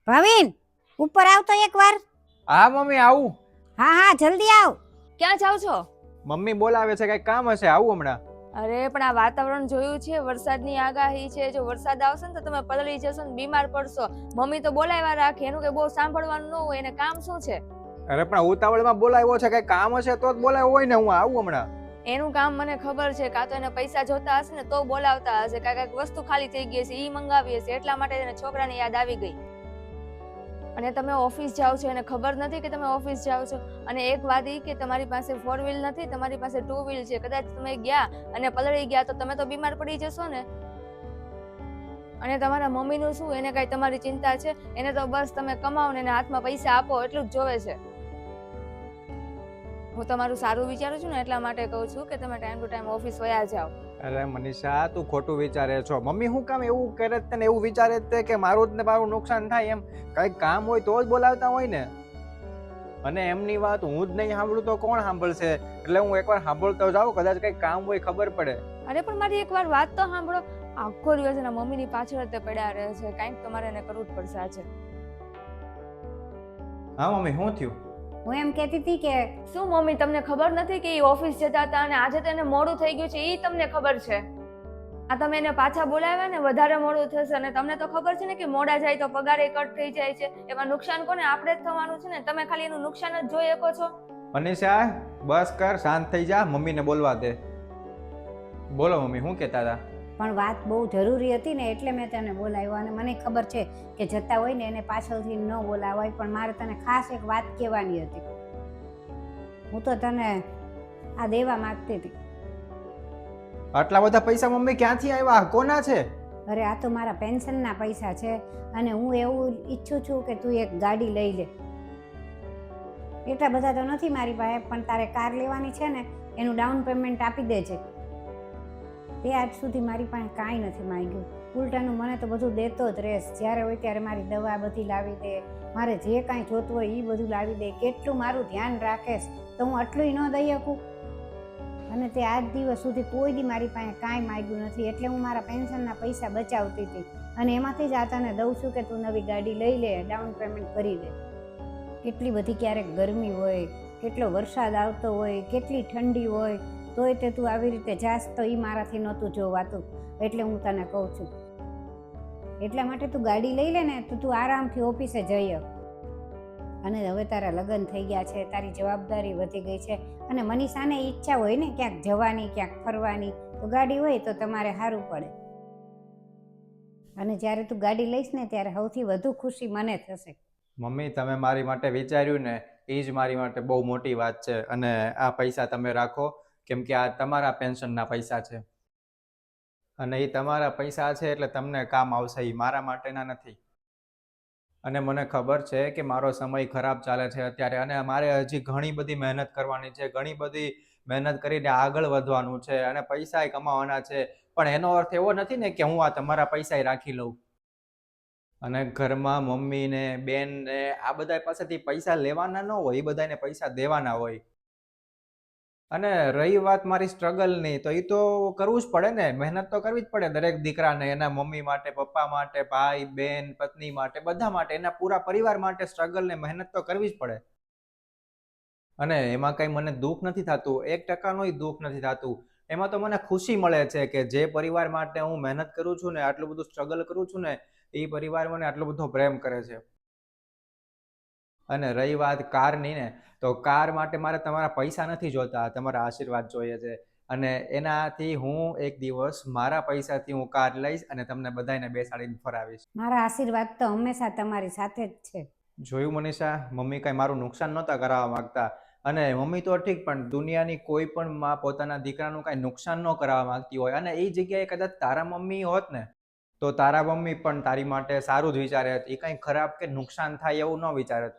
ભાવિન, ઉપર આવ તો એકવાર. હા મમ્મી આવું. હા હા, જલ્દી આવ. ક્યાં જાવ છો? મમ્મી બોલાવે છે, કઈ કામ હશે, આવું હમણાં. અરે પણ આ વાતાવરણ જોયું છે, વરસાદની આગાહી છે. જો વરસાદ આવશે ને તો તમે પલળી જશો ને બીમાર પડશો. મમ્મી તો બોલાવ્યા રાખે, એનું કે બહુ સાંભળવાનું ન હોય. એને કામ શું છે? અરે પણ ઉતાવળમાં બોલાવ્યો છે, કઈ કામ હશે તો જ બોલાવ્યો હોય ને. હું આવું હમણાં. એનું કામ મને ખબર છે. કાં તો એને પૈસા જોતા હશે ને તો બોલાવતા હશે, કાંઈક વસ્તુ ખાલી થઈ ગઈ હશે, ઈ મંગાવી હશે, એટલા માટે એને છોકરાની યાદ આવી ગઈ. અને તમે ઓફિસ જાઓ છો, એને ખબર નથી કે તમે ઓફિસ જાઓ છો. અને એક વાત ઈ કે તમારી પાસે 4 વ્હીલ નથી, તમારી પાસે 2 વ્હીલ છે. કદાચ તમે ગયા અને પલળી ગયા તો તમે તો બીમાર પડી જશો ને. અને તમારા મમ્મીનું શું? એને કઈ તમારી ચિંતા છે? એને તો બસ તમે કમાઓ ને એના હાથમાં પૈસા આપો એટલું જ જોવે છે. હું તમારું સારું વિચારું છું ને એટલા માટે કહું છું કે તમે ટાઈમ ટુ ટાઈમ ઓફિસ વયા જાઓ. અરે મનીષા, તું ખોટું વિચારે છો. મમ્મી શું કામ એવું કરે છે ને એવું વિચારે છે કે મારું જ ને મારું નુકસાન થાય એમ? કઈક કામ હોય તો જ બોલાવતા હોય ને. અને એમની વાત હું જ નહીં સાંભળું તો કોણ સાંભળશે? એટલે હું એકવાર સાંભળતો જાઉં, કદાચ કઈ કામ હોય ખબર પડે. અરે પણ મારી એકવાર વાત તો સાંભળો. આખો દિવસ એના મમ્મીની પાછળ જ પડ્યા રહે છે. કાંઈક તમારે એને કરવું જ પડશે આજે. હા મમ્મી, શું થયું? હું એમ કહેતી હતી કે શું મમ્મી તમને ખબર નથી કે એ ઓફિસ જતા હતા અને આજે તો એને મોડું થઈ ગયું છે? એ તમને ખબર છે? આ તમે એને પાછા બોલાવ્યા ને વધારે મોડું થશે. અને તમને તો ખબર છે ને કે મોડા જાય તો પગારે કટ થઈ જાય છે. એમાં નુકસાન કોને? આપણે જ થવાનું છે ને. તમે ખાલી એનું નુકસાન જ જોઈ શકો છો. મનીષા બસ કર, શાંત થઈ જા, મમ્મીને બોલવા દે. બોલો મમ્મી, શું કહેતા હતા? પણ વાત બહુ જરૂરી હતી ને એટલે મેં તને બોલાવ્યો. અને મને ખબર છે કે જતા હોય ને એને પાછળથી ન બોલાવાય, પણ મારે તને ખાસ એક વાત કહેવાની હતી. હું તો તને આ દેવા માંગતી હતી. આટલા બધા પૈસા મમ્મી ક્યાંથી આવ્યા? કોના છે? અરે આ તો મારા પેન્શનના પૈસા છે. અને હું એવું ઈચ્છું છું કે તું એક ગાડી લઈ લે. એટલા બધા તો નથી મારી પાસે, પણ તારે કાર લેવાની છે ને એનું ડાઉન પેમેન્ટ આપી દેજે. તે આજ સુધી મારી પાસે કાંઈ નથી માંગ્યું. ઉલટાનું મને તો બધું દેતો જ રહેશ. જ્યારે હોય ત્યારે મારી દવા બધી લાવી દે, મારે જે કાંઈ જોતું હોય એ બધું લાવી દે. કેટલું મારું ધ્યાન રાખેશ, તો હું આટલું ન દઈ શકું? અને તે આજ દિવસ સુધી કોઈ દી મારી પાસે કાંઈ માંગ્યું નથી. એટલે હું મારા પેન્શનના પૈસા બચાવતી હતી અને એમાંથી જ આ તને દઉં છું કે તું નવી ગાડી લઈ લે, ડાઉન પેમેન્ટ ભરી દે. કેટલી બધી ક્યારેક ગરમી હોય, કેટલો વરસાદ આવતો હોય, કેટલી ઠંડી હોય, તોય તે તું આવી રીતે જાસ તો એ મારાથી નહોતું જોવાતું. એટલે હું તને કહું છું. એટલા માટે તું ગાડી લઈ લે ને તો તું આરામથી ઓફિસે જઈ આવ. અને હવે તારા લગ્ન થઈ ગયા છે, તારી જવાબદારી વધી ગઈ છે. અને મનીષાને ઈચ્છા હોય ને ક્યાંક જવાની, ક્યાંક ફરવાની, તો ગાડી હોય તો તમારે સારું પડે. અને જ્યારે તું ગાડી લઈશ ને ત્યારે સૌથી વધુ ખુશી મને થશે. મમ્મી, તમે મારી માટે વિચાર્યું ને એ જ મારી માટે બહુ મોટી વાત છે. અને આ પૈસા તમે રાખો, કેમ કે આ તમારા પેન્શનના પૈસા છે. અને એ તમારા પૈસા છે એટલે તમને કામ આવશે, એ મારા માટેના નથી. અને મને ખબર છે કે મારો સમય ખરાબ ચાલે છે અત્યારે, અને મારે હજી ઘણી બધી મહેનત કરવાની છે, ઘણી બધી મહેનત કરીને આગળ વધવાનું છે અને પૈસા કમાવાના છે. પણ એનો અર્થ એવો નથી ને કે હું આ તમારા પૈસા રાખી લઉં. અને ઘરમાં મમ્મી ને બેન ને આ બધા પાસેથી પૈસા લેવાના ન હોય, એ બધાને પૈસા દેવાના હોય. અને રહી વાત મારી સ્ટ્રગલની, તો એ તો કરવું જ પડે ને. મહેનત તો કરવી જ પડે દરેક દીકરાને, એના મમ્મી માટે, પપ્પા માટે, ભાઈ બેન, પત્ની માટે, બધા માટે, એના પૂરા પરિવાર માટે સ્ટ્રગલ ને મહેનત તો કરવી જ પડે. અને એમાં કઈ મને દુઃખ નથી થતું, 1% દુઃખ નથી થતું. એમાં તો મને ખુશી મળે છે કે જે પરિવાર માટે હું મહેનત કરું છું ને, આટલું બધું સ્ટ્રગલ કરું છું ને, એ પરિવાર મને આટલો બધો પ્રેમ કરે છે. અને રહી વાત કારની ને, તો કાર માટે મારે તમારા પૈસા નથી જોતા, તમારા આશીર્વાદ જોઈએ છે. અને એનાથી હું એક દિવસ મારા પૈસાથી હું કાર લઈશ અને તમને બધાને બેસાડીને ફરાવીશ. મારા આશીર્વાદ તો હંમેશા તમારી સાથે જ છે. જોયું મનીષા, મમ્મી કઈ મારું નુકસાન નહોતા કરાવવા માંગતા. અને મમ્મી તો ઠીક, પણ દુનિયાની કોઈ પણ માં પોતાના દીકરાનું કઈ નુકસાન ન કરાવવા માંગતી હોય. અને એ જગ્યાએ કદાચ તારા મમ્મી હોત ને, તો તારા મમ્મી પણ તારી માટે સારું જ વિચારે. એ કઈ ખરાબ કે નુકસાન થાય એવું ન વિચારે.